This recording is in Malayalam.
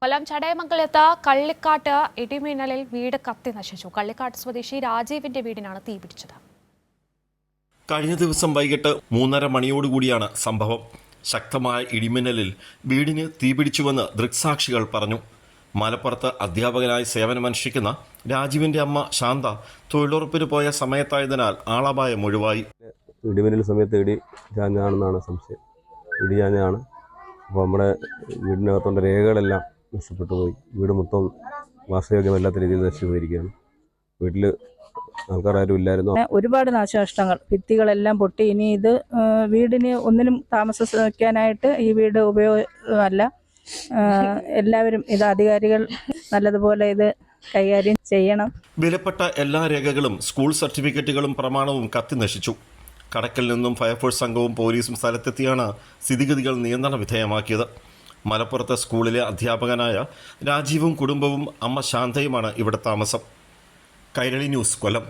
കൊല്ലം ചടയമംഗലത്ത് കള്ളിക്കാട്ട് ഇടിമിന്നലിൽ വീട് കത്തി നശിച്ചു. കള്ളിക്കാട്ട് സ്വദേശി രാജീവിന്റെ വീടിനാണ് തീപിടിച്ചത്. കഴിഞ്ഞ ദിവസം വൈകിട്ട് 3:30 മണിയോടുകൂടിയാണ് സംഭവം. ശക്തമായ ഇടിമിന്നലിൽ വീടിന് തീപിടിച്ചുവെന്ന് ദൃക്സാക്ഷികൾ പറഞ്ഞു. മലപ്പുറത്ത് അധ്യാപകനായി സേവനമനുഷ്ഠിക്കുന്ന രാജീവിന്റെ അമ്മ ശാന്ത തൊഴിലുറപ്പിന് പോയ സമയത്തായതിനാൽ ആളപായം ഒഴിവായി. ഇടിമിന്നൽ സമയത്ത് ഇടി ചാഞ്ഞാണെന്നാണ് സംശയം. ഇടി ചാഞ്ഞാണ്. അപ്പോൾ നമ്മുടെ വീടിനകത്തുള്ള രേഖകളെല്ലാം നഷ്ടപ്പെട്ടു പോയി. വീട് മൊത്തം വാസയോഗ്യമല്ലാത്ത രീതിയിൽ നശിച്ചു പോയിരിക്കുകയാണ്. വീട്ടിൽ ആൾക്കാരും ഇല്ലായിരുന്നു. ഒരുപാട് നാശനഷ്ടങ്ങൾ, ഭിത്തികളെല്ലാം പൊട്ടി. ഇനി ഇത് വീടിന് ഒന്നിനും താമസിക്കാനായിട്ട് ഈ വീട് ഉപയോഗമല്ല. എല്ലാവരും ഇത് അധികാരികൾ നല്ലതുപോലെ ഇത് കൈകാര്യം ചെയ്യണം. വിലപ്പെട്ട എല്ലാ രേഖകളും സ്കൂൾ സർട്ടിഫിക്കറ്റുകളും പ്രമാണവും കത്തി നശിച്ചു. കടക്കൽ നിന്നും ഫയർഫോഴ്സ് സംഘവും പോലീസും സ്ഥലത്തെത്തിയാണ് സ്ഥിതിഗതികൾ നിയന്ത്രണ വിധേയമാക്കിയത്. മലപ്പുറത്തെ സ്കൂളിലെ അധ്യാപകനായ രാജീവും കുടുംബവും അമ്മ ശാന്തയുമാണ് ഇവിടെ താമസം. കൈരളി ന്യൂസ്, കൊല്ലം.